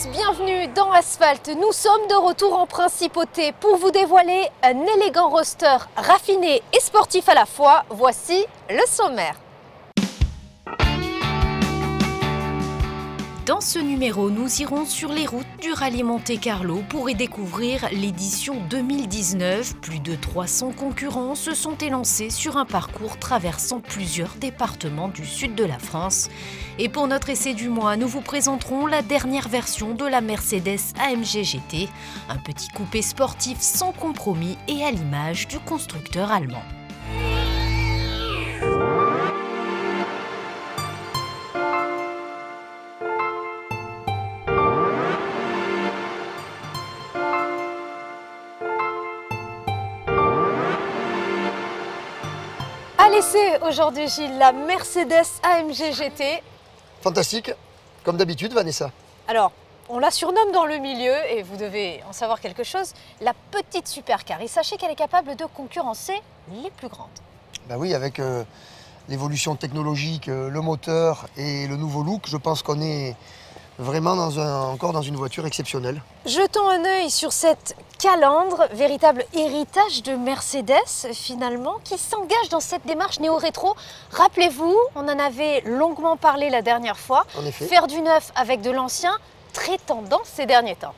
tous, bienvenue dans Asphalt. Nous sommes de retour en principauté pour vous dévoiler un élégant roster raffiné et sportif à la fois. Voici le sommaire. Dans ce numéro, nous irons sur les routes du Rallye Monte-Carlo pour y découvrir l'édition 2019. Plus de 300 concurrents se sont élancés sur un parcours traversant plusieurs départements du sud de la France. Et pour notre essai du mois, nous vous présenterons la dernière version de la Mercedes AMG GT, un petit coupé sportif sans compromis et à l'image du constructeur allemand. À l'essai aujourd'hui, Gilles, la Mercedes AMG GT. Fantastique, comme d'habitude, Vanessa. Alors, on la surnomme dans le milieu, et vous devez en savoir quelque chose, la petite supercar. Et sachez qu'elle est capable de concurrencer les plus grandes. Ben oui, avec l'évolution technologique, le moteur et le nouveau look, je pense qu'on est vraiment encore dans une voiture exceptionnelle. Jetons un œil sur cette calandre, véritable héritage de Mercedes finalement, qui s'engage dans cette démarche néo-rétro. Rappelez-vous, on en avait longuement parlé la dernière fois. En effet. Faire du neuf avec de l'ancien, très tendance ces derniers temps.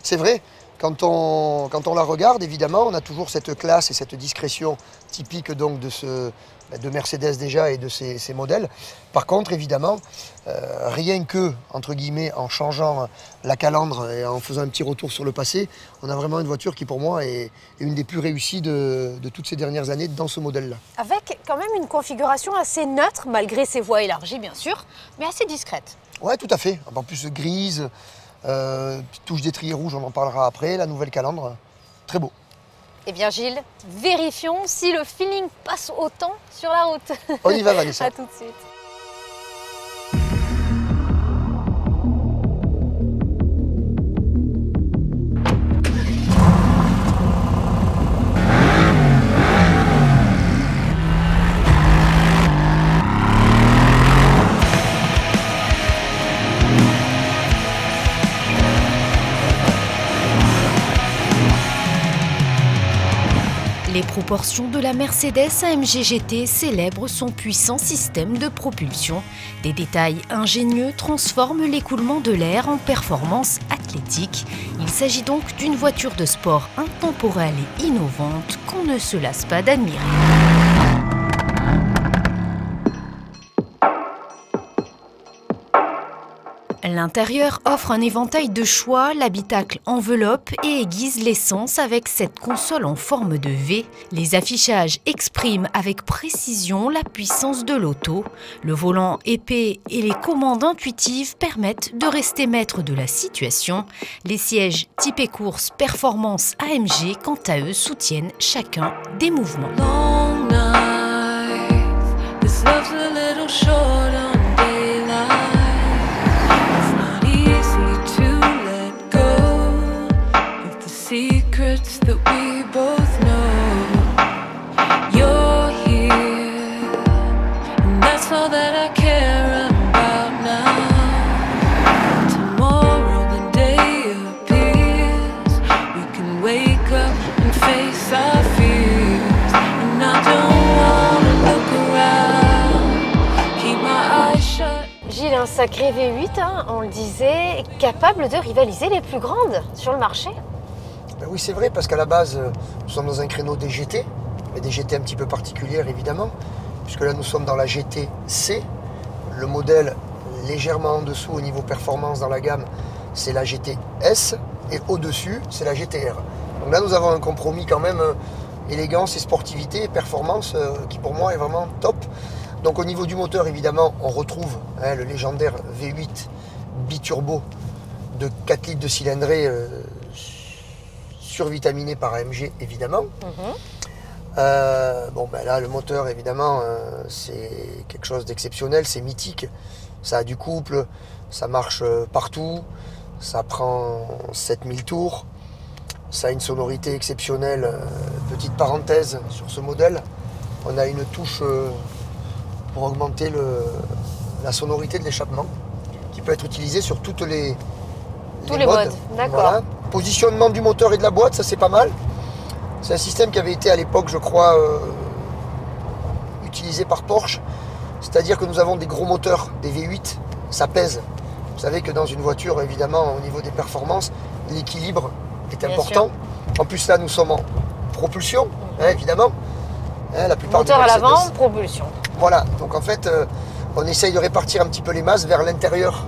C'est vrai, quand on la regarde, évidemment, on a toujours cette classe et cette discrétion typique donc de Mercedes déjà et de ses modèles. Par contre, évidemment, rien que, entre guillemets, en changeant la calandre et en faisant un petit retour sur le passé, on a vraiment une voiture qui, pour moi, est une des plus réussies de toutes ces dernières années dans ce modèle-là. Avec quand même une configuration assez neutre, malgré ses voies élargies, bien sûr, mais assez discrète. Ouais, tout à fait. En plus, grise, petite touche d'étrier rouge, on en parlera après, la nouvelle calandre, très beau. Eh bien Gilles, vérifions si le feeling passe autant sur la route. On y va, Vanessa. À tout de suite. Les proportions de la Mercedes AMG GT célèbrent son puissant système de propulsion. Des détails ingénieux transforment l'écoulement de l'air en performance athlétique. Il s'agit donc d'une voiture de sport intemporelle et innovante qu'on ne se lasse pas d'admirer. L'intérieur offre un éventail de choix, l'habitacle enveloppe et aiguise l'essence avec cette console en forme de V. Les affichages expriment avec précision la puissance de l'auto. Le volant épais et les commandes intuitives permettent de rester maître de la situation. Les sièges typés course performance AMG, quant à eux, soutiennent chacun des mouvements. Long night, this love's a little short on daylight. Secrets that we both know. You're here, and that's all that I care about now. Tomorrow the day appears, we can wake up and face our fears. And I don't wanna look around, keep my eyes shut. Gilles, un sacré V8, hein, on le disait, capable de rivaliser les plus grandes sur le marché. Ben oui, c'est vrai, parce qu'à la base, nous sommes dans un créneau des GT, mais des GT un petit peu particulières, évidemment, puisque là, nous sommes dans la GT-C. Le modèle légèrement en dessous au niveau performance dans la gamme, c'est la GT-S, et au-dessus, c'est la GT-R. Donc là, nous avons un compromis quand même élégance et sportivité et performance qui, pour moi, est vraiment top. Donc au niveau du moteur, évidemment, on retrouve le légendaire V8 biturbo de 4 litres de cylindrée survitaminé par AMG, évidemment. Bon, ben là, le moteur, évidemment, c'est quelque chose d'exceptionnel, c'est mythique. Ça a du couple, ça marche partout, ça prend 7000 tours, ça a une sonorité exceptionnelle. Petite parenthèse sur ce modèle, on a une touche pour augmenter la sonorité de l'échappement, qui peut être utilisée sur toutes les Tous les modes, d'accord. Voilà. Positionnement du moteur et de la boîte, ça c'est pas mal. C'est un système qui avait été à l'époque, je crois, utilisé par Porsche. C'est-à-dire que nous avons des gros moteurs, des V8, ça pèse. Vous savez que dans une voiture, évidemment, au niveau des performances, l'équilibre est important. En plus là, nous sommes en propulsion, évidemment. La plupart moteur à l'avant, propulsion. Voilà, donc en fait, on essaye de répartir un petit peu les masses vers l'intérieur,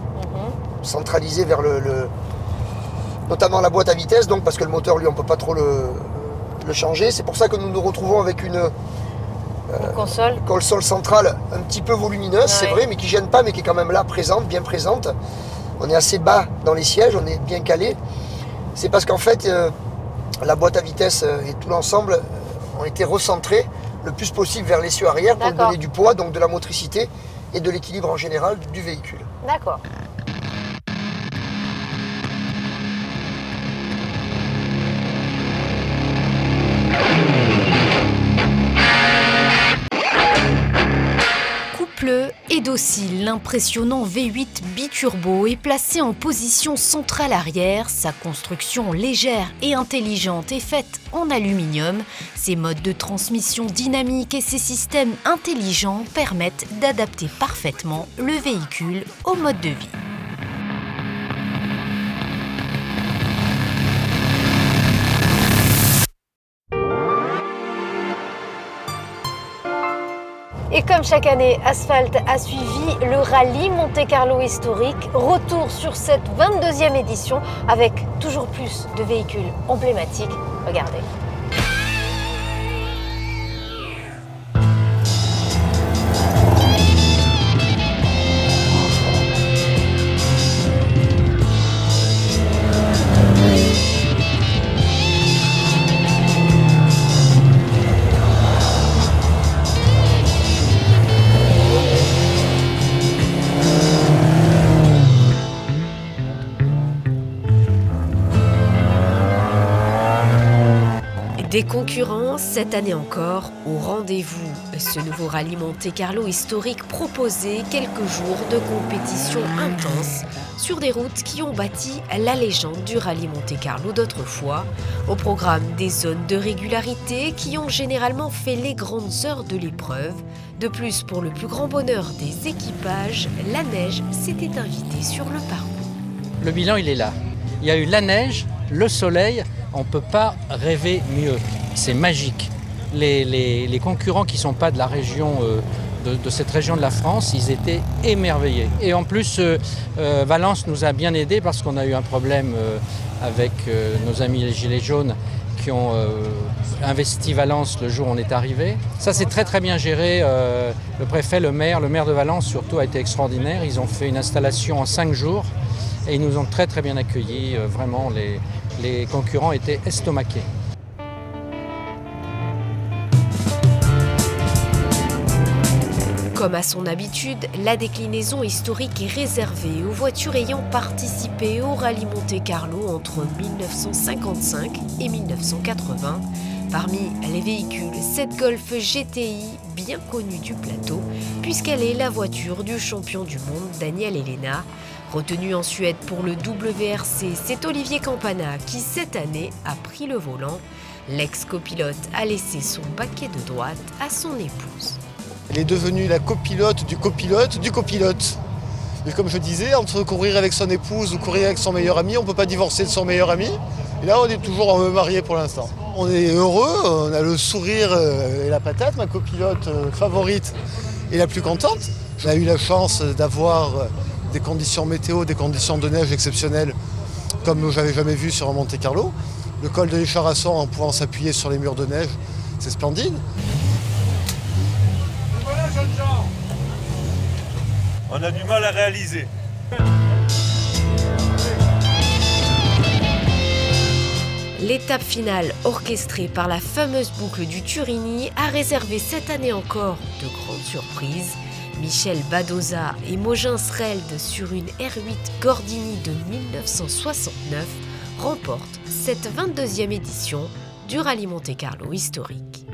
centralisé vers notamment la boîte à vitesse, donc parce que le moteur, lui, on ne peut pas trop le changer. C'est pour ça que nous nous retrouvons avec une console centrale un petit peu volumineuse, c'est vrai, mais qui ne gêne pas, mais qui est quand même là, présente, bien présente. On est assez bas dans les sièges, on est bien calé. C'est parce qu'en fait, la boîte à vitesse et tout l'ensemble ont été recentrés le plus possible vers l'essieu arrière pour donner du poids, donc de la motricité et de l'équilibre en général du véhicule. D'accord. Coupleux et docile, l'impressionnant V8 biturbo est placé en position centrale arrière. Sa construction légère et intelligente est faite en aluminium. Ses modes de transmission dynamique et ses systèmes intelligents permettent d'adapter parfaitement le véhicule au mode de vie. Et comme chaque année, Asphalt a suivi le rallye Monte-Carlo historique. Retour sur cette 22e édition avec toujours plus de véhicules emblématiques. Regardez. Des concurrents, cette année encore, au rendez-vous. Ce nouveau rallye Monte-Carlo historique proposait quelques jours de compétition intense sur des routes qui ont bâti la légende du rallye Monte-Carlo d'autrefois. Au programme, des zones de régularité qui ont généralement fait les grandes heures de l'épreuve. De plus, pour le plus grand bonheur des équipages, la neige s'était invitée sur le parcours. Le bilan, il est là. Il y a eu la neige, le soleil. On ne peut pas rêver mieux, c'est magique. Les concurrents qui ne sont pas de la région, de cette région de la France, ils étaient émerveillés. Et en plus, Valence nous a bien aidés parce qu'on a eu un problème avec nos amis les Gilets jaunes qui ont investi Valence le jour où on est arrivé. Ça, c'est très très bien géré. Le préfet, le maire de Valence surtout a été extraordinaire. Ils ont fait une installation en 5 jours et ils nous ont très très bien accueillis. Vraiment, les concurrents étaient estomaqués. Comme à son habitude, la déclinaison historique est réservée aux voitures ayant participé au rallye Monte-Carlo entre 1955 et 1980. Parmi les véhicules, cette Golf GTI, bien connue du plateau, puisqu'elle est la voiture du champion du monde Daniel Elena. Retenu en Suède pour le WRC, c'est Olivier Campana qui, cette année, a pris le volant. L'ex-copilote a laissé son baquet de droite à son épouse. Elle est devenue la copilote du copilote du copilote. Et comme je disais, entre courir avec son épouse ou courir avec son meilleur ami, on ne peut pas divorcer de son meilleur ami. Et là, on est toujours mariés pour l'instant. On est heureux, on a le sourire et la patate. Ma copilote favorite est la plus contente. On a eu la chance d'avoir des conditions météo, des conditions de neige exceptionnelles comme je n'avais jamais vu sur un Monte-Carlo. Le col de l'Écharason en pouvant s'appuyer sur les murs de neige, c'est splendide. Voilà, jeunes gens, on a du mal à réaliser. L'étape finale, orchestrée par la fameuse boucle du Turini, a réservé cette année encore de grandes surprises. Michel Badoza et Mogin Sreld sur une R8 Gordini de 1969 remportent cette 22e édition du rallye Monte-Carlo historique.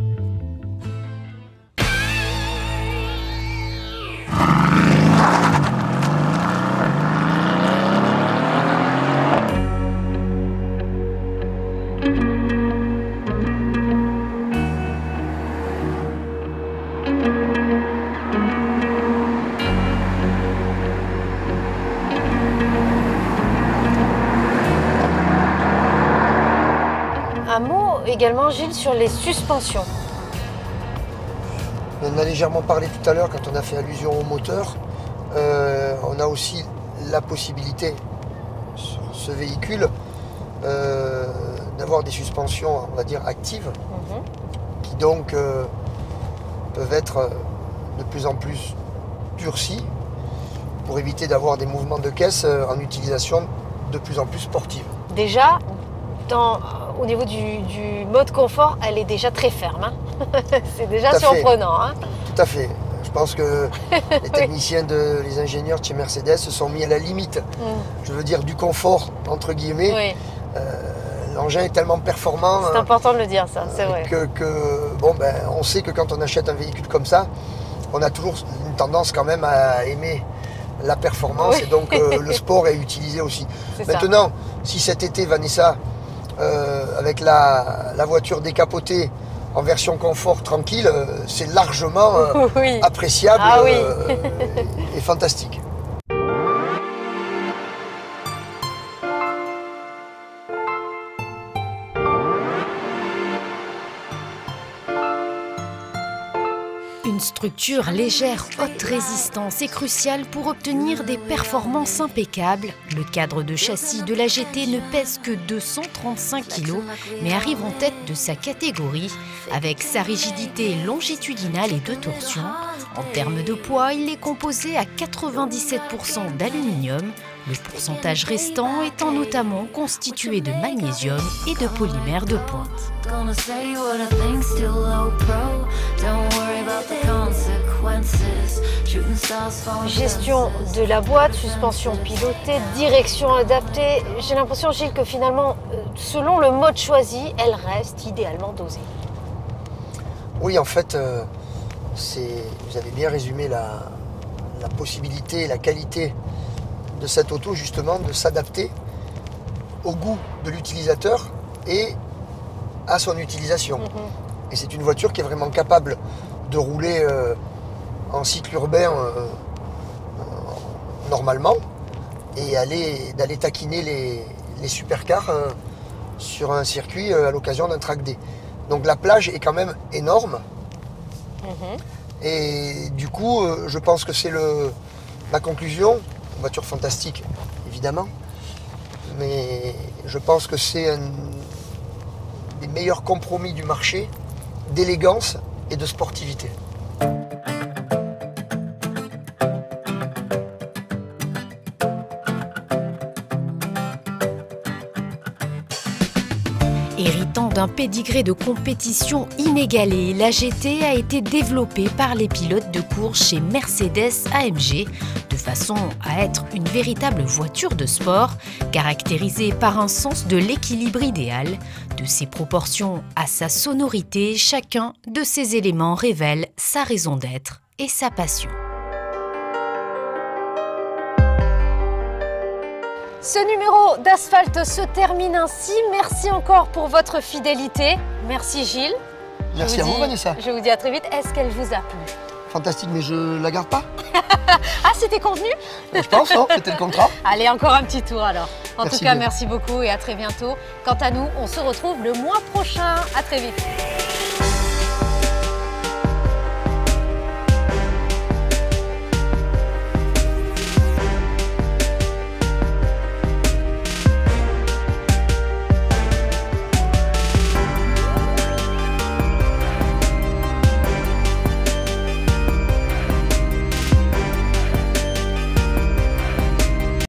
également, Gilles, sur les suspensions. On en a légèrement parlé tout à l'heure quand on a fait allusion au moteur. On a aussi la possibilité sur ce véhicule d'avoir des suspensions, on va dire, actives, qui donc peuvent être de plus en plus durcies pour éviter d'avoir des mouvements de caisse en utilisation de plus en plus sportive. Déjà, au niveau du mode confort, elle est déjà très ferme. Hein. C'est déjà surprenant. Hein. Tout à fait. Je pense que les techniciens, les ingénieurs de chez Mercedes se sont mis à la limite, je veux dire, du confort, entre guillemets. Oui. L'engin est tellement performant. C'est important de le dire, ça, c'est vrai. On sait que quand on achète un véhicule comme ça, on a toujours une tendance quand même à aimer la performance, et donc le sport est utilisé aussi. Maintenant, si cet été, Vanessa, avec la voiture décapotée en version confort tranquille, c'est largement appréciable et fantastique. Une structure légère, haute résistance est cruciale pour obtenir des performances impeccables. Le cadre de châssis de la GT ne pèse que 235 kg, mais arrive en tête de sa catégorie. Avec sa rigidité longitudinale et de torsion, en termes de poids, il est composé à 97% d'aluminium, le pourcentage restant étant notamment constitué de magnésium et de polymère de pointe. Gestion de la boîte, suspension pilotée, direction adaptée. J'ai l'impression, Gilles, que finalement, selon le mode choisi, elle reste idéalement dosée. Oui, en fait, vous avez bien résumé la possibilité et la qualité de cette auto, justement, de s'adapter au goût de l'utilisateur et à son utilisation. Et c'est une voiture qui est vraiment capable de rouler en cycle urbain normalement et d'aller taquiner les supercars sur un circuit à l'occasion d'un track day. Donc la plage est quand même énorme. Et du coup, je pense que c'est ma conclusion. Une voiture fantastique, évidemment. Mais je pense que c'est un des meilleurs compromis du marché d'élégance et de sportivité. Héritant d'un pédigré de compétition inégalé, la GT a été développée par les pilotes de course chez Mercedes-AMG de façon à être une véritable voiture de sport, caractérisée par un sens de l'équilibre idéal. De ses proportions à sa sonorité, chacun de ces éléments révèle sa raison d'être et sa passion. Ce numéro d'Asphalte se termine ainsi. Merci encore pour votre fidélité. Merci Gilles. Merci à vous, Vanessa. Je vous dis à très vite. Est-ce qu'elle vous a plu? Fantastique, mais je la garde pas. Ah, c'était convenu? Je pense, non? C'était le contrat. Allez, encore un petit tour alors. En Merci tout cas, bien. merci beaucoup et à très bientôt. Quant à nous, on se retrouve le mois prochain. À très vite.